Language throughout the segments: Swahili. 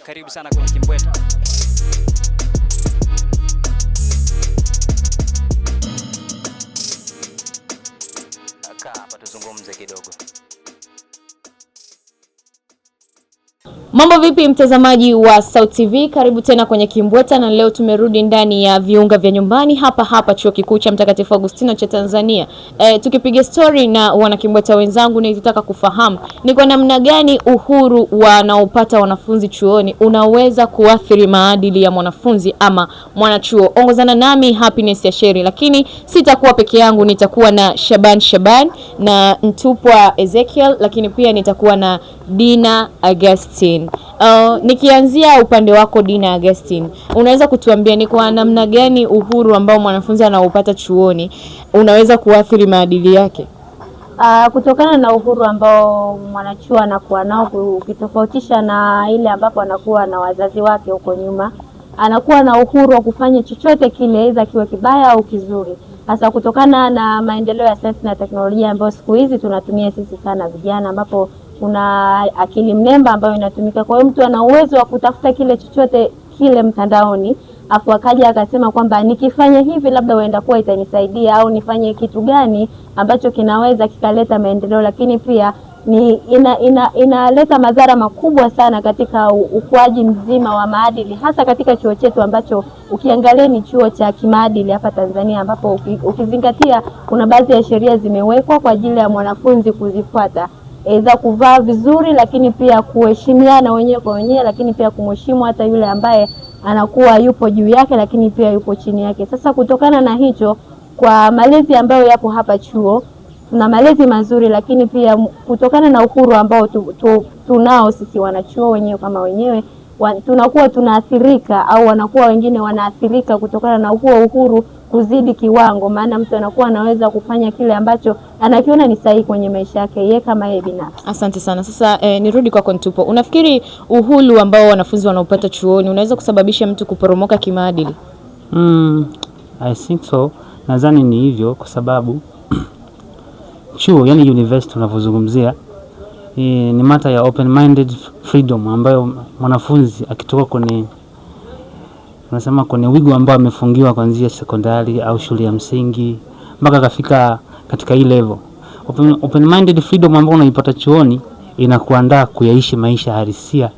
Karibu sana kwenye Kimbweta. Hapa tuzungumze kidogo. Mambo vipi mtazamaji wa Sauti TV, karibu tena kwenye Kimbweta, na leo tumerudi ndani ya viunga vya nyumbani hapa Chuo Kikuu cha Mtakatifu Agustino cha Tanzania. Tukipiga story na wana Kimbweta wenzangu, nilitaka kufahamu ni kwa namna gani uhuru wanaopata wanafunzi chuoni unaweza kuathiri maadili ya mwanafunzi ama mwanachuo. Ongozana nami Happiness ya Sheri, lakini sitakuwa peke yangu, nitakuwa na Shaban na Ntupwa Ezekiel, lakini pia nitakuwa na Dina Augustine. Nikianzia upande wako Dina Augustine, unaweza kutuambia ni kwa namna gani uhuru ambao mwanafunzi anaupata chuoni unaweza kuathiri maadili yake? Kutokana na uhuru ambao mwanachuo anakuwa nao, ukitofautisha na ile ambapo anakuwa na wazazi wake huko nyuma, anakuwa na uhuru wa kufanya chochote kile, aidha kiwe kibaya au kizuri. Hasa kutokana na maendeleo ya sayansi na teknolojia ambayo siku hizi tunatumia sisi sana vijana, ambapo kuna akili mnemba ambayo inatumika. Kwa hiyo mtu ana uwezo wa kutafuta kile chochote kile mtandaoni, afu akaja akasema kwamba nikifanya hivi labda huenda kuwa itanisaidia, au nifanye kitu gani ambacho kinaweza kikaleta maendeleo, lakini pia ni inaleta madhara makubwa sana katika ukuaji mzima wa maadili, hasa katika chuo chetu ambacho ukiangalia ni chuo cha kimaadili hapa Tanzania, ambapo ukizingatia kuna baadhi ya sheria zimewekwa kwa ajili ya mwanafunzi kuzifuata, aidha kuvaa vizuri, lakini pia kuheshimiana wenyewe kwa wenyewe, lakini pia kumheshimu hata yule ambaye anakuwa yupo juu yake, lakini pia yupo chini yake. Sasa kutokana na hicho, kwa malezi ambayo yapo hapa chuo, tuna malezi mazuri, lakini pia kutokana na uhuru ambao tunao sisi wanachuo wenyewe kama wenyewe, tunakuwa tunaathirika, au wanakuwa wengine wanaathirika kutokana na huo uhuru kuzidi kiwango, maana mtu anakuwa anaweza kufanya kile ambacho anakiona ni sahihi kwenye maisha yake yeye kama yeye binafsi. Asante sana. Sasa nirudi kwako Ntupo. Unafikiri uhuru ambao wanafunzi wanaopata chuoni unaweza kusababisha mtu kuporomoka kimaadili? I think so. Nadhani ni hivyo kwa sababu chuo, yani university tunavyozungumzia, ni mata ya open minded freedom, ambayo mwanafunzi akitoka kwenye wigo ambao amefungiwa kuanzia sekondari au shule ya msingi mpaka kafika katika hii level, open minded freedom ambayo unaipata chuoni inakuandaa kuyaishi maisha halisia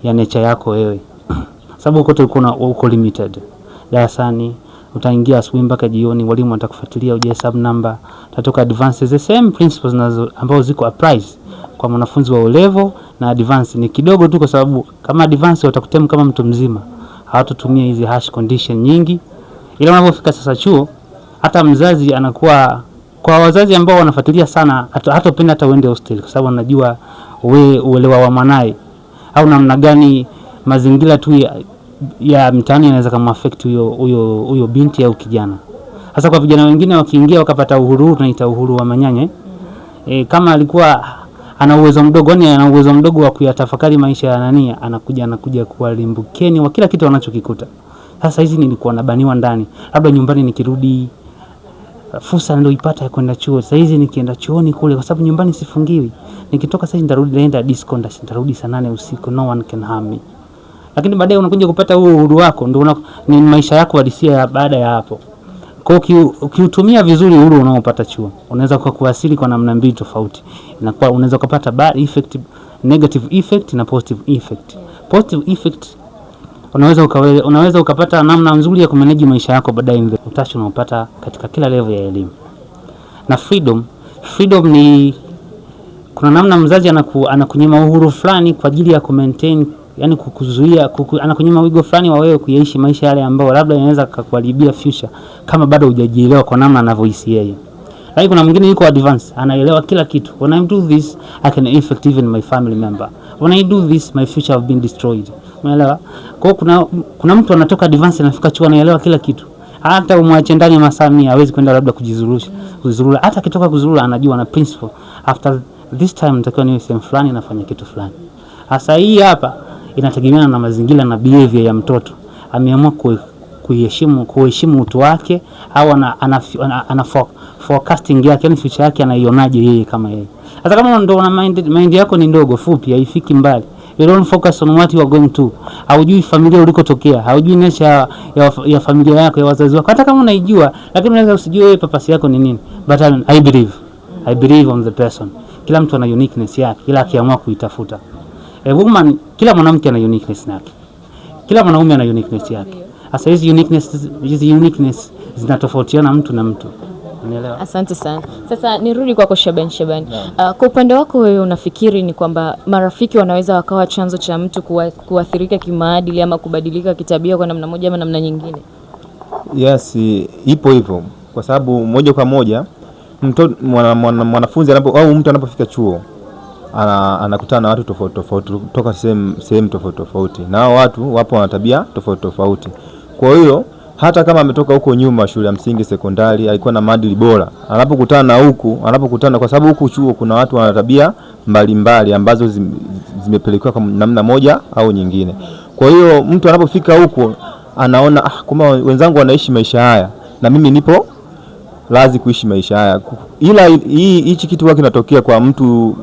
ya nature yako wewe. Sababu kote uko limited. Darasani utaingia asubuhi mpaka jioni, walimu watakufuatilia uje sub number, tatoka advances, the same principles ambazo ziko applied kwa mwanafunzi wa O level na advance ni kidogo tu, kwa sababu kama advance watakutemu kama mtu mzima, hawatotumia hizi harsh condition nyingi. Ila unapofika sasa chuo, hata mzazi anakuwa, kwa wazazi ambao wanafuatilia sana, hatopenda hata uende hostel, kwa sababu anajua uelewa wa mwanae au namna gani mazingira tu ya mtaani yanaweza kama affect huyo binti au kijana. Hasa kwa vijana wengine wakiingia wakapata uhuru, tunaita uhuru wa manyanya. Kama alikuwa ana uwezo mdogo wa kuyatafakari maisha ya nani, anakuja kuwalimbukeni wa kila kitu wanachokikuta. Sasa hizi nilikuwa nabaniwa ndani, labda nyumbani nikirudi fursa nilioipata ya kwenda chuo, sasa hizi nikienda chuoni kule, kwa sababu nyumbani sifungiwi, nikitoka sasa nitarudi naenda disco, nitarudi saa 8 usiku, no one can harm me. Lakini baadaye unakuja kupata huo uhuru wako, ndio ni maisha yako halisia baada ya hapo. Kwa hiyo ukiutumia vizuri uhuru unaopata chuo, unaweza kuasili kwa namna mbili tofauti. Inakuwa unaweza kupata bad effect, negative effect na positive effect. Positive effect unaweza ukapata namna nzuri ya kumanage maisha yako baadaye, utacho unaopata katika kila level ya elimu. Na freedom ni kuna namna mzazi anakunyima uhuru fulani kwa ajili ya maintain, yani kukuzuia, anakunyima wigo fulani wa wewe kuyaishi maisha yale ambayo labda yanaweza kukuharibia future kama bado hujajielewa kwa namna anavyohisi yeye. Lakini kuna mwingine yuko advance, anaelewa kila kitu. When I do this, I can affect even my family member. When I do this, my future have been destroyed. Unaelewa? Kwa hiyo kuna mtu anatoka advance anafika chuo anaelewa kila kitu. Hata umwache ndani masaa 100 hawezi kwenda labda kuzurura. Hata akitoka kuzurura anajua na principle. After this time nitakuwa niwe sehemu fulani nafanya kitu fulani. Hasa hii hapa inategemeana na mazingira na behavior ya mtoto. Ameamua kuheshimu utu wake, au ana forecasting yake, yani future yake anaionaje yeye kama yeye. Hata kama ndo una mind yako ni ndogo fupi, haifiki mbali, You don't focus on what you are going to. Haujui familia ulikotokea, haujui nature ya familia yako, ya wazazi wako. Hata kama unaijua, lakini unaweza usijue wewe purpose yako ni nini. But I believe on the person. Kila mtu ana uniqueness yake, kila akiamua kuitafuta. A woman, kila mwanamke ana uniqueness yake. Kila mwanaume ana uniqueness yake. Sasa hizi uniqueness zinatofautiana mtu na mtu. Unielewa? Asante sana. Sasa nirudi kwako Shaban. Kwa upande wako wewe unafikiri ni kwamba marafiki wanaweza wakawa chanzo cha mtu kuathirika kimaadili ama kubadilika kitabia kwa namna moja ama namna nyingine? Yes, ipo hivyo. Kwa sababu moja kwa moja mwanafunzi au mtu anapofika chuo anakutana na watu tofauti tofauti kutoka sehemu tofauti tofauti. Na hao watu wapo wana tabia tofauti tofauti. Kwa hiyo hata kama ametoka huko nyuma shule ya msingi, sekondari, alikuwa na maadili bora, anapokutana kwa sababu huku chuo kuna watu wana tabia mbalimbali ambazo zimepelekewa kwa namna moja au nyingine. Kwa hiyo mtu anapofika huko anaona kama wenzangu wanaishi maisha haya na mimi nipo lazima kuishi maisha haya. Ila hichi kitu huwa kinatokea kwa mtu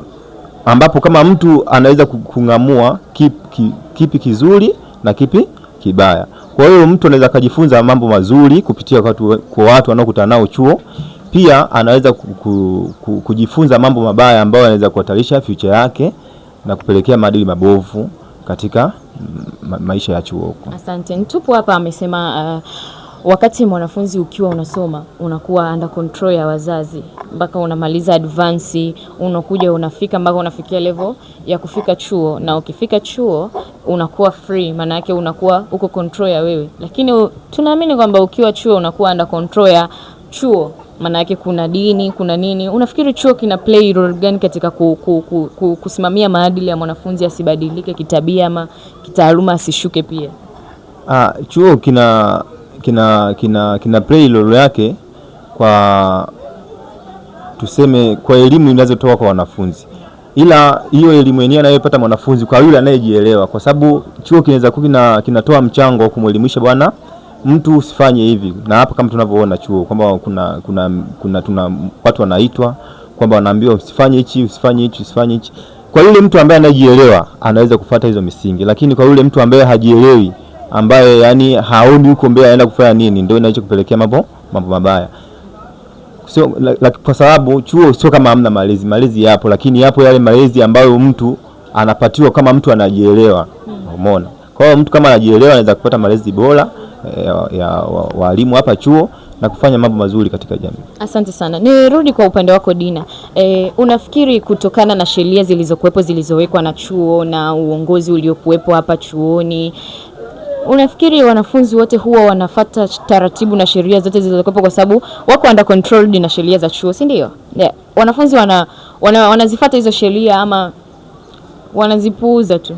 ambapo kama mtu anaweza kung'amua kipi kizuri na kipi kibaya. Kwa hiyo mtu anaweza kujifunza mambo mazuri kupitia kwa watu wanaokutana nao chuo. Pia anaweza kujifunza mambo mabaya ambayo yanaweza kuhatarisha future yake na kupelekea maadili mabovu katika maisha ya chuo. Asante. Ntupu hapa amesema wakati mwanafunzi ukiwa unasoma unakuwa under control ya wazazi mpaka unamaliza advance, unakuja unafika mpaka unafikia level ya kufika chuo, na ukifika chuo unakuwa free, maana yake unakuwa uko control ya wewe. Lakini tunaamini kwamba ukiwa chuo unakuwa under control ya chuo, maana yake kuna dini, kuna nini. Unafikiri chuo kina play role gani katika kusimamia maadili ya mwanafunzi asibadilike kitabia ama kitaaluma asishuke pia? Chuo kina play role yake kwa tuseme kwa elimu inazotoa kwa wanafunzi. Ila hiyo elimu yenyewe anayopata mwanafunzi kwa yule anayejielewa, kwa sababu chuo kinaweza kinatoa mchango wa kumwelimisha bwana mtu usifanye hivi. Na hapa kama tunavyoona chuo kwamba kuna watu wanaitwa kwamba wanaambiwa usifanye hichi, usifanye hichi, usifanye hichi. Kwa yule mtu ambaye anajielewa anaweza kufuata hizo misingi, lakini kwa yule mtu ambaye hajielewi, ambaye yani haoni huko mbele anaenda kufanya nini, ndio inacho kupelekea mambo mabaya. Sio kwa sababu chuo sio kama hamna malezi yapo, lakini yapo yale malezi ambayo mtu anapatiwa kama mtu anajielewa. Umeona? Kwa hiyo mtu kama anajielewa anaweza kupata malezi bora ya walimu hapa chuo na kufanya mambo mazuri katika jamii. Asante sana. Nirudi kwa upande wako Dina. Unafikiri kutokana na sheria zilizowekwa na chuo na uongozi uliokuwepo hapa chuoni, unafikiri wanafunzi wote huwa wanafuata taratibu na sheria zote zilizokuwepo kwa sababu wako under controlled na sheria za chuo, si ndio? Yeah. Wanafunzi wanazifuata hizo sheria ama wanazipuuza tu?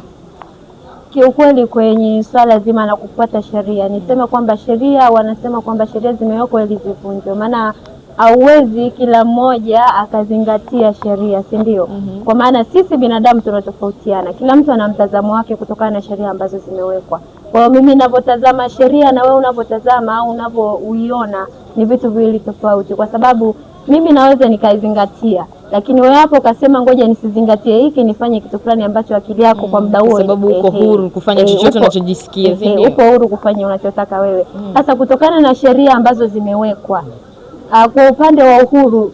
Kiukweli kwenye swala zima la kufuata sheria, niseme kwamba sheria, wanasema kwamba sheria zimewekwa ili zivunjwe. Maana hauwezi kila mmoja akazingatia sheria, si ndio? Kwa maana sisi binadamu tunatofautiana. Kila mtu ana mtazamo wake kutokana na sheria ambazo zimewekwa. Kwa hiyo mimi ninapotazama sheria na wewe unapotazama au unavyoiona ni vitu viwili tofauti, kwa sababu mimi naweza nikaizingatia, lakini wewe hapo ukasema ngoja nisizingatie hiki, nifanye kitu fulani ambacho akili yako kwa muda huo, kwa sababu uko huru kufanya chochote unachojisikia, uko huru kufanya unachotaka wewe. Sasa kutokana na sheria ambazo zimewekwa, kwa upande wa uhuru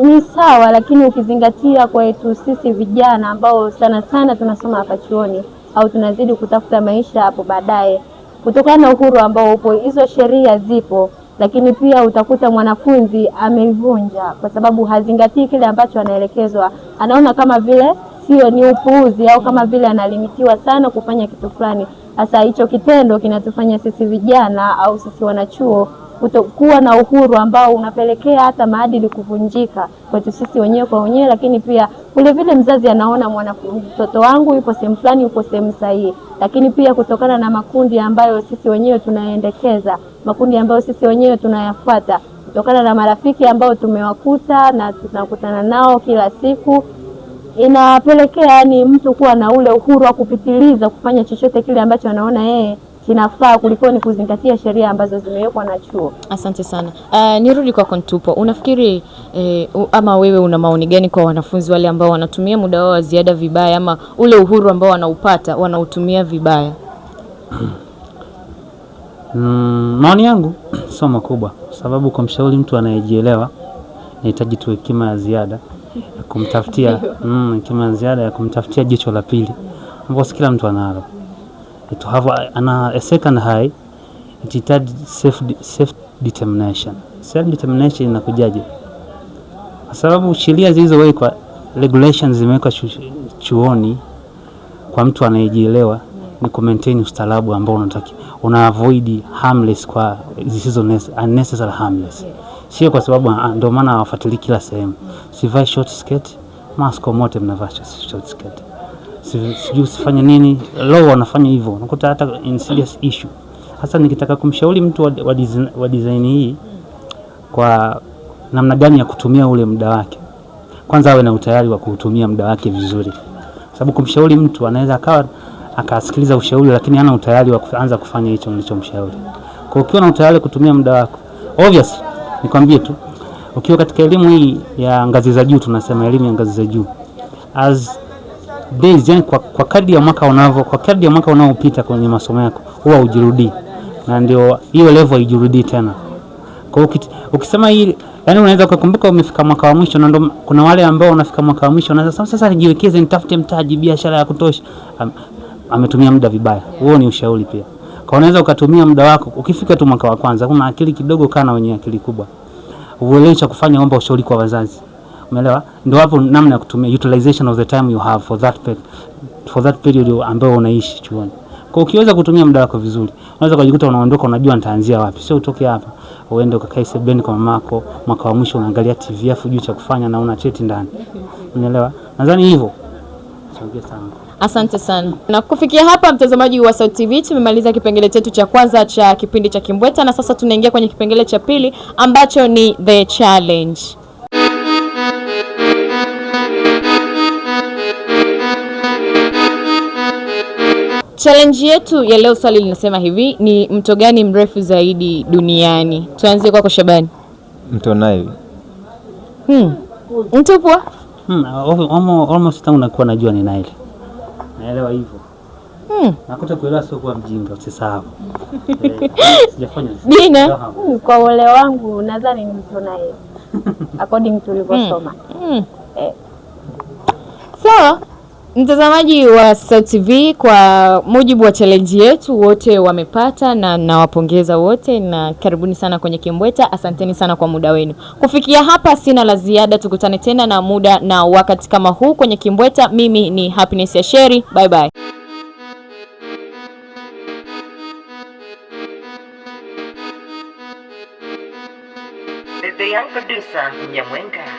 ni sawa, lakini ukizingatia kwetu sisi vijana ambao sana sana tunasoma hapa chuoni au tunazidi kutafuta maisha hapo baadaye, kutokana na uhuru ambao upo, hizo sheria zipo, lakini pia utakuta mwanafunzi ameivunja kwa sababu hazingatii kile ambacho anaelekezwa. Anaona kama vile sio, ni upuuzi, au kama vile analimitiwa sana kufanya kitu fulani. Sasa hicho kitendo kinatufanya sisi vijana au sisi wanachuo kutokuwa na uhuru ambao unapelekea hata maadili kuvunjika kwetu sisi wenyewe kwa wenyewe, lakini pia vile vile mzazi anaona mtoto wangu yupo sehemu fulani, yupo sehemu sahihi, lakini pia kutokana na makundi ambayo sisi wenyewe tunaendekeza, makundi ambayo sisi wenyewe tunayafuata, kutokana na marafiki ambao tumewakuta na tunakutana nao kila siku, inapelekea yani mtu kuwa na ule uhuru wa kupitiliza kufanya chochote kile ambacho anaona yeye kinafaa kuliko ni kuzingatia sheria ambazo zimewekwa na chuo. Asante sana. Nirudi kwa Kontupo. Unafikiri ama wewe una maoni gani kwa wanafunzi wale ambao wanatumia muda wao wa ziada vibaya, ama ule uhuru ambao wanaupata wanautumia vibaya? Maoni yangu sio makubwa, sababu kwa mshauri mtu anayejielewa anahitaji tu hekima ya ziada ya kumtafutia hekima ya ziada ya kumtafutia jicho la pili ambapo kila mtu analo. To have a second high, it self determination. Self determination inakujaje? Kwa sababu sheria zilizowekwa, regulations zimewekwa chuoni kwa mtu anayejielewa ni ku maintain ustaarabu ambao unataka una avoid harmless kwa zisizo unnecessary harmless. Sio kwa sababu ndio maana hawafuatilii kila sehemu. Sivai short skirt, mask mote mnavaa short skirt. Sijui usifanye nini, law wanafanya hivyo. Unakuta hata in serious issue. Hasa nikitaka kumshauri mtu wa design hii kwa namna gani ya kutumia ule muda wake, kwanza awe na utayari wa kutumia muda wake vizuri. Sababu kumshauri mtu anaweza akasikiliza ushauri lakini hana utayari wa kuanza kufanya hicho nilichomshauri. Kwa ukiwa na utayari kutumia muda wako, obviously nikwambie tu, ukiwa katika elimu hii ya ngazi za juu, tunasema elimu ya ngazi za juu, as days, yani kwa kadri ya mwaka unaopita kwenye masomo yako huwa hujirudi, na ndio hiyo level haijirudi tena. Kwa ukisema hii, yani unaweza kukumbuka umefika mwaka wa mwisho, na ndio kuna wale ambao wanafika mwaka wa mwisho na sasa nijiwekeze nitafute mtaji, biashara ya kutosha, ametumia muda vibaya. Huo ni ushauri pia. Kwa unaweza ukatumia muda wako ukifika tu mwaka wa kwanza, kuna akili kidogo, kana wenye akili kubwa, uelewe cha kufanya, omba ushauri kwa wazazi. Umeelewa? Ndio hapo namna ya kutumia utilization of the time you have for that period ambayo unaishi chuoni. Kwa ukiweza kutumia muda wako vizuri, unaweza kujikuta unaondoka unajua nitaanzia wapi. Sio utoke hapa uende ukakae sebeni kwa mamako, mwaka wa mwisho unaangalia TV afu juu cha kufanya na una cheti ndani. Umeelewa? Nadhani hivyo. Sogea sana. Asante sana. Na kufikia hapa, mtazamaji wa Sauti TV, tumemaliza kipengele chetu cha kwanza cha kipindi cha Kimbweta, na sasa tunaingia kwenye kipengele cha pili ambacho ni The Challenge. Challenge yetu ya leo, swali linasema hivi: ni mto gani mrefu zaidi duniani? Tuanze kwako Shabani. Mto Nile. Mto poa? Almost tangu nakuwa najua ni Nile. Naelewa hivyo. Nakuta kuelewa sio kwa mjinga, usisahau. Sijafanya. Dina, kwa wale wangu nadhani ni mto Nile. According to ulivyosoma. So, mtazamaji wa Sauti TV, kwa mujibu wa challenge yetu wote wamepata, na nawapongeza wote na karibuni sana kwenye Kimbweta. Asanteni sana kwa muda wenu. Kufikia hapa sina la ziada, tukutane tena na muda na wakati kama huu kwenye Kimbweta. Mimi ni Happiness ya Sheri. Bye bye. The young producer Nyamwenga.